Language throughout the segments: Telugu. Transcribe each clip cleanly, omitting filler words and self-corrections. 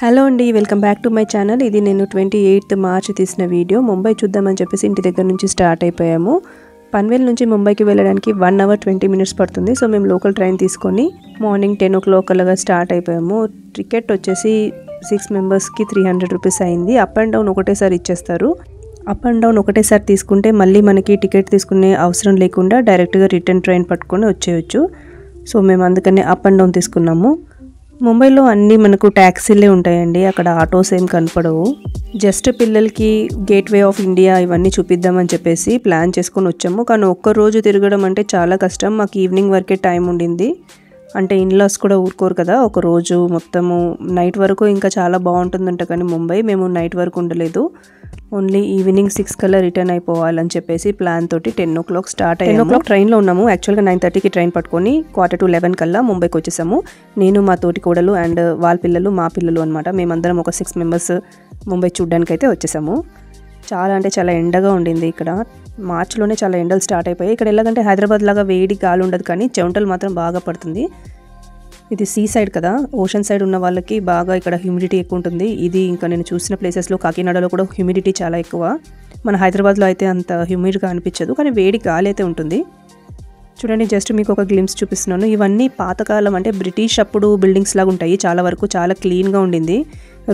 హలో అండి, welcome back to my channel. ఇది నేను 28th మార్చ్ తీసిన వీడియో. ముంబై చూద్దామని చెప్పేసి ఇంటి దగ్గర నుంచి స్టార్ట్ అయిపోయాము. పన్వేల్ నుంచి ముంబైకి వెళ్ళడానికి 1 hour 20 minutes పడుతుంది. సో మేము లోకల్ ట్రైన్ తీసుకొని మార్నింగ్ 10 o'clock అలాగా స్టార్ట్ అయిపోయాము. టికెట్ వచ్చేసి 6 members-కి 300 rupees అయింది. అప్ అండ్ డౌన్ ఒకటేసారి ఇచ్చేస్తారు. అప్ అండ్ డౌన్ ఒకటేసారి తీసుకుంటే మళ్ళీ మనకి టికెట్ తీసుకునే అవసరం లేకుండా డైరెక్ట్గా రిటర్న్ ట్రైన్ పట్టుకొని వచ్చేయచ్చు. సో మేము అందుకనే అప్ అండ్ డౌన్ తీసుకున్నాము. ముంబైలో అన్నీ మనకు ట్యాక్సీలే ఉంటాయండి, అక్కడ ఆటోస్ ఏం కనపడవు. జస్ట్ పిల్లలకి గేట్వే ఆఫ్ ఇండియా ఇవన్నీ చూపిద్దామని చెప్పేసి ప్లాన్ చేసుకొని వచ్చాము. కానీ ఒక్కరోజు తిరగడం అంటే చాలా కష్టం. మాకు ఈవినింగ్ వరకే టైం ఉండింది. అంటే ఇన్లాస్ కూడా ఊరుకోరు కదా, ఒక రోజు మొత్తము నైట్ వరకు ఇంకా చాలా బాగుంటుందంట. కానీ ముంబై మేము నైట్ వరకు ఉండలేదు, ఓన్లీ ఈవినింగ్ 6 కల్లా రిటర్న్ అయిపోవాలని చెప్పేసి ప్లాన్ తోటి 10 o'clock స్టార్ట్ అయ్యాము. 10 o'clock ట్రైన్లో ఉన్నాము. యాక్చువల్గా 9:30కి ట్రైన్ పట్టుకొని 11:45 కల్లా ముంబైకి వచ్చేసాము. నేను, మా తోటి కోడలు అండ్ వాళ్ళ పిల్లలు, మా పిల్లలు అనమాట. మేమందరం ఒక 6 members ముంబై చూడ్డానికి అయితే వచ్చేసాము. చాలా అంటే చాలా ఎండగా ఉండింది ఇక్కడ. మార్చిలోనే చాలా ఎండలు స్టార్ట్ అయిపోయాయి. ఇక్కడ ఎలాగంటే హైదరాబాద్ లాగా వేడి గాలి ఉండదు, కానీ చెమటలు మాత్రం బాగా పడుతుంది. ఇది సీ సైడ్ కదా, ఓషన్ సైడ్ ఉన్న వాళ్ళకి బాగా ఇక్కడ హ్యూమిడిటీ ఎక్కువ ఉంటుంది. ఇది ఇంకా నేను చూసిన ప్లేసెస్లో కాకినాడలో కూడా హ్యూమిడిటీ చాలా ఎక్కువ. మన హైదరాబాద్లో అయితే అంత హ్యూమిడ్గా అనిపించదు, కానీ వేడి గాలి అయితే ఉంటుంది. చూడండి, జస్ట్ మీకు ఒక గ్లిమ్స్ చూపిస్తున్నాను. ఇవన్నీ పాతకాలం అంటే బ్రిటిష్ అప్పుడు బిల్డింగ్స్ లాగా ఉంటాయి. చాలా వరకు చాలా క్లీన్గా ఉండింది.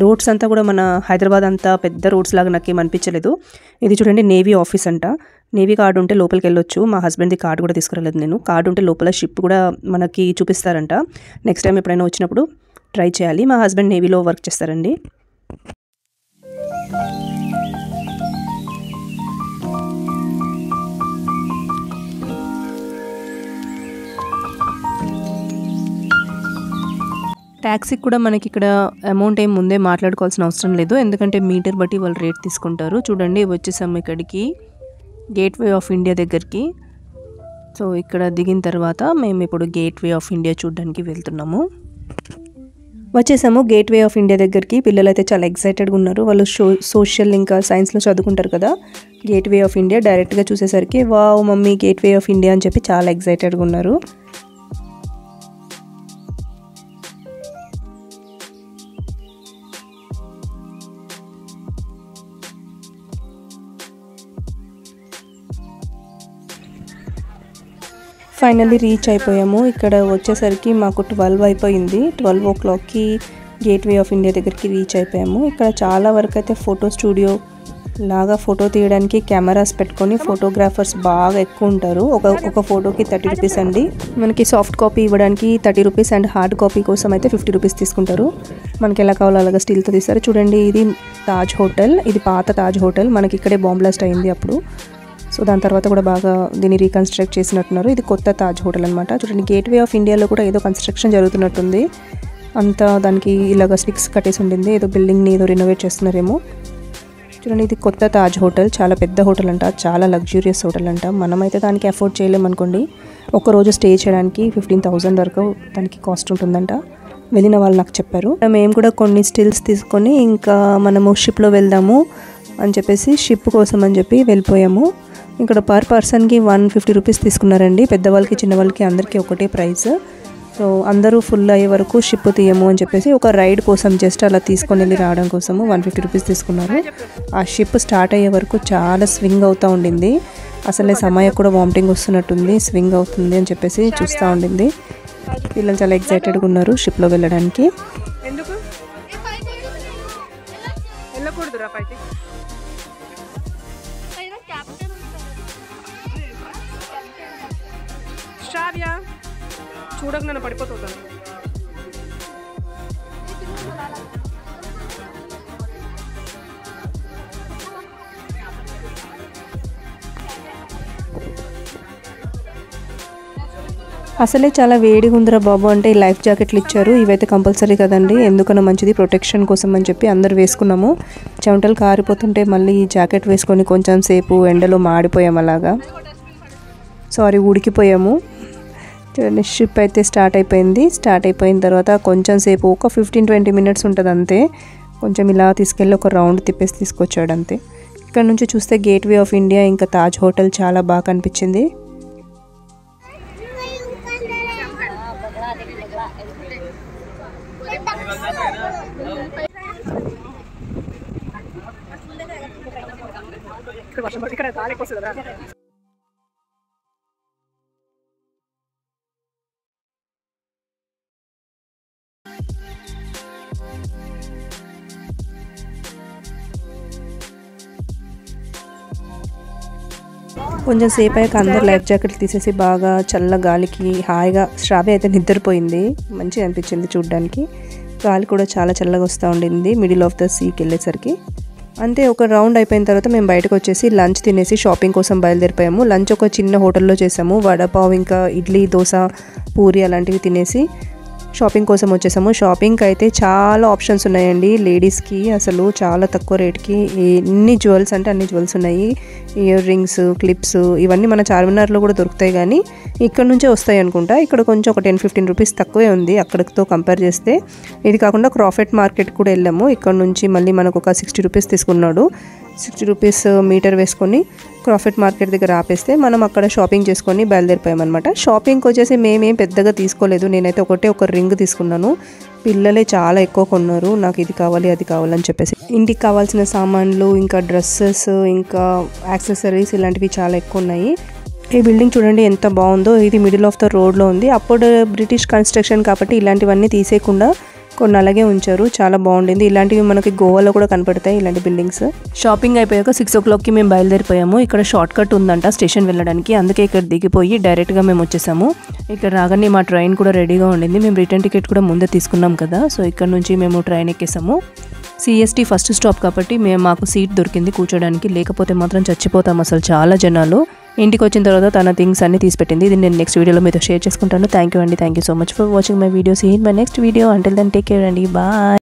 రోడ్స్ అంతా కూడా మన హైదరాబాద్ అంతా పెద్ద రోడ్స్ లాగా నాకేం అనిపించలేదు. ఇది చూడండి, నేవీ ఆఫీస్ అంట. నేవీ కార్డు ఉంటే లోపలికి వెళ్ళొచ్చు. మా హస్బెండ్ది కార్డు కూడా తీసుకురాలేదు నేను. కార్డు ఉంటే లోపల షిప్ కూడా మనకి చూపిస్తారంట. నెక్స్ట్ టైం ఎప్పుడైనా వచ్చినప్పుడు ట్రై చేయాలి. మా హస్బెండ్ నేవీలో వర్క్ చేస్తారండి. ట్యాక్సీకి కూడా మనకి ఇక్కడ అమౌంట్ ఏం ముందే మాట్లాడుకోవాల్సిన అవసరం లేదు, ఎందుకంటే మీటర్ బట్టి వాళ్ళు రేట్ తీసుకుంటారు. చూడండి, వచ్చేసాము ఇక్కడికి, గేట్వే ఆఫ్ ఇండియా దగ్గరికి. సో ఇక్కడ దిగిన తర్వాత మేము ఇప్పుడు గేట్వే ఆఫ్ ఇండియా చూడడానికి వెళ్తున్నాము. వచ్చేసాము గేట్వే ఆఫ్ ఇండియా దగ్గరికి. పిల్లలు అయితే చాలా ఎక్సైటెడ్గా ఉన్నారు. వాళ్ళు సోషల్ ఇంకా సైన్స్లో చదువుకుంటారు కదా. గేట్వే ఆఫ్ ఇండియా డైరెక్ట్గా చూసేసరికి wow mummy gateway of India అని చెప్పి చాలా ఎక్సైటెడ్గా ఉన్నారు. ఫైనల్లీ రీచ్ అయిపోయాము. ఇక్కడ వచ్చేసరికి మాకు 12 అయిపోయింది. 12 o'clockకి గేట్వే ఆఫ్ ఇండియా దగ్గరికి రీచ్ అయిపోయాము. ఇక్కడ చాలా వరకు అయితే ఫోటో స్టూడియో లాగా ఫోటో తీయడానికి కెమెరాస్ పెట్టుకొని ఫోటోగ్రాఫర్స్ బాగా ఎక్కువ ఉంటారు. ఒక ఫోటోకి 30 rupees అండి. మనకి సాఫ్ట్ కాపీ ఇవ్వడానికి 30 rupees అండ్ హార్డ్ కాపీ కోసం అయితే 50 rupees తీసుకుంటారు. మనకి ఎలా కావాలో అలాగా స్టిల్తో తీస్తారు. చూడండి, ఇది తాజ్ హోటల్. ఇది పాత తాజ్ హోటల్. మనకి ఇక్కడే బాంబ్ బ్లాస్ట్ అయింది అప్పుడు. సో దాని తర్వాత కూడా బాగా దీన్ని రీకన్స్ట్రక్ట్ చేసినట్టున్నారు. ఇది కొత్త తాజ్ హోటల్ అనమాట. చూడండి, గేట్వే ఆఫ్ ఇండియాలో కూడా ఏదో కన్స్ట్రక్షన్ జరుగుతున్నట్టుంది. అంతా దానికి ఇలాగ స్టిక్స్ కట్టేసి ఉండింది. ఏదో బిల్డింగ్ని ఏదో రినోవేట్ చేస్తున్నారేమో. చూడండి, ఇది కొత్త తాజ్ హోటల్. చాలా పెద్ద హోటల్ అంట, చాలా లగ్జూరియస్ హోటల్ అంట. మనమైతే దానికి అఫోర్డ్ చేయలేమనుకోండి. ఒకరోజు స్టే చేయడానికి 15,000 వరకు దానికి కాస్ట్ ఉంటుందంట. వెళ్ళిన వాళ్ళు నాకు చెప్పారు. మేము కూడా కొన్ని స్టిల్స్ తీసుకొని ఇంకా మనము షిప్లో వెళ్దాము అని చెప్పేసి షిప్ కోసం అని చెప్పి వెళ్ళిపోయాము. ఇక్కడ పర్ పర్సన్కి 150 rupees తీసుకున్నారండి. పెద్దవాళ్ళకి చిన్నవాళ్ళకి అందరికీ ఒకటే ప్రైస్. సో అందరూ ఫుల్ అయ్యే వరకు షిప్ తీయము అని చెప్పేసి ఒక రైడ్ కోసం జస్ట్ అలా తీసుకొని వెళ్ళి రావడం కోసము 150 rupees తీసుకున్నారు. ఆ షిప్ స్టార్ట్ అయ్యే వరకు చాలా స్వింగ్ అవుతూ ఉండింది. అసలే సమయం కూడా వామిటింగ్ వస్తున్నట్టుంది, స్వింగ్ అవుతుంది అని చెప్పేసి చూస్తూ ఉండింది. పిల్లలు చాలా ఎక్సైటెడ్గా ఉన్నారు షిప్లో వెళ్ళడానికి. చూడక నన్ను పడిపోతాను. అసలే చాలా వేడిగా ఉందిరా బాబు అంటే లైఫ్ జాకెట్లు ఇచ్చారు. ఇవైతే కంపల్సరీ కదండి, ఎందుకన్నా మంచిది, ప్రొటెక్షన్ కోసం అని చెప్పి అందరు వేసుకున్నాము. చెమటలు కారిపోతుంటే మళ్ళీ జాకెట్ వేసుకొని కొంచెం సేపు ఎండలో మాడిపోయాము, అలాగా ఉడికిపోయాము. చూడండి, షిప్ అయితే స్టార్ట్ అయిపోయింది. స్టార్ట్ అయిపోయిన తర్వాత కొంచెం సేపు ఒక 15-20 minutes ఉంటుంది అంతే. కొంచెం ఇలా తీసుకెళ్ళి ఒక రౌండ్ తిప్పేసి తీసుకొచ్చాడు అంతే. ఇక్కడ నుంచి చూస్తే గేట్వే ఆఫ్ ఇండియా ఇంకా తాజ్ హోటల్ చాలా బాగా కనిపించింది. కొంచెం సేపు అయ్యాక అందరు లైఫ్ జాకెట్లు తీసేసి బాగా చల్ల గాలికి హాయిగా శ్రావ్య అయితే నిద్రపోయింది. మంచిగా అనిపించింది చూడడానికి. గాలి కూడా చాలా చల్లగా వస్తూ ఉండింది మిడిల్ ఆఫ్ ద సీకి వెళ్ళేసరికి. అంతే ఒక రౌండ్ అయిపోయిన తర్వాత మేము బయటకు వచ్చేసి లంచ్ తినేసి షాపింగ్ కోసం బయలుదేరిపోయాము. లంచ్ ఒక చిన్న హోటల్లో చేసాము. వడపావ్ ఇంకా ఇడ్లీ దోశ పూరి అలాంటివి తినేసి షాపింగ్ కోసం వచ్చేసాము. షాపింగ్కి అయితే చాలా ఆప్షన్స్ ఉన్నాయండి లేడీస్కి. అసలు చాలా తక్కువ రేట్కి ఎన్ని జ్యువెల్స్ అంటే అన్ని జ్యువెల్స్ ఉన్నాయి. ఇయర్ రింగ్స్, క్లిప్స్ ఇవన్నీ మన చార్మినార్లో కూడా దొరుకుతాయి, కానీ ఇక్కడ నుంచే వస్తాయి అనుకుంటా. ఇక్కడ కొంచెం ఒక 10-15 రూపీస్ తక్కువే ఉంది అక్కడితో కంపేర్ చేస్తే. ఇది కాకుండా క్రాఫర్డ్ మార్కెట్ కూడా వెళ్ళాము. ఇక్కడ నుంచి మళ్ళీ మనకు ఒక 60 రూపీస్ తీసుకున్నాడు. 60 రూపీస్ మీటర్ వేసుకొని క్రాఫర్డ్ మార్కెట్ దగ్గర ఆపేస్తే మనం అక్కడ షాపింగ్ చేసుకొని బయలుదేరిపోయామన్నమాట. షాపింగ్కి వచ్చేసి మేమేం పెద్దగా తీసుకోలేదు. నేనైతే ఒక రింగ్ తీసుకున్నాను. పిల్లలే చాలా ఎక్కువ కొన్నారు. నాకు ఇది కావాలి అది కావాలని చెప్పేసి. ఇంటికి కావాల్సిన సామాన్లు ఇంకా డ్రెస్సెస్ ఇంకా యాక్సెసరీస్ ఇలాంటివి చాలా ఎక్కువ ఉన్నాయి. ఈ బిల్డింగ్ చూడండి ఎంత బాగుందో. ఇది మిడిల్ ఆఫ్ ద రోడ్లో ఉంది. అప్పుడు బ్రిటిష్ కన్స్ట్రక్షన్ కాబట్టి ఇలాంటివన్నీ తీసేయకుండా కొన్ని అలాగే ఉంచారు. చాలా బాగుండింది. ఇలాంటివి మనకి గోవాలో కూడా కనపడతాయి ఇలాంటి బిల్డింగ్స్. షాపింగ్ అయిపోయాక 6 o'clockకి మేము బయలుదేరిపోయాము. ఇక్కడ షార్ట్ కట్ ఉందంట స్టేషన్ వెళ్ళడానికి. అందుకే ఇక్కడ దిగిపోయి డైరెక్ట్గా మేము వచ్చేసాము. ఇక్కడ రాగానే మా ట్రైన్ కూడా రెడీగా ఉండింది. మేము రిటర్న్ టికెట్ కూడా ముందే తీసుకున్నాం కదా. సో ఇక్కడ నుంచి మేము ట్రైన్ ఎక్కేసాము. సిఎస్టీ ఫస్ట్ స్టాప్ కాబట్టి మాకు సీట్ దొరికింది కూర్చోడానికి. లేకపోతే మాత్రం చచ్చిపోతాం అసలు, చాలా జనాలు. ఇంటికి వచ్చిన తర్వాత తన థింగ్స్ అన్ని తీసిపెట్టింది. ఇది నేను నెక్స్ట్ వీడియోలో మీతో షేర్ చేసుకుంటాను. థ్యాంక్ యూ అండి. Thank you so much for watching my video. See in my next video. Until then take care అండి. బాయ్.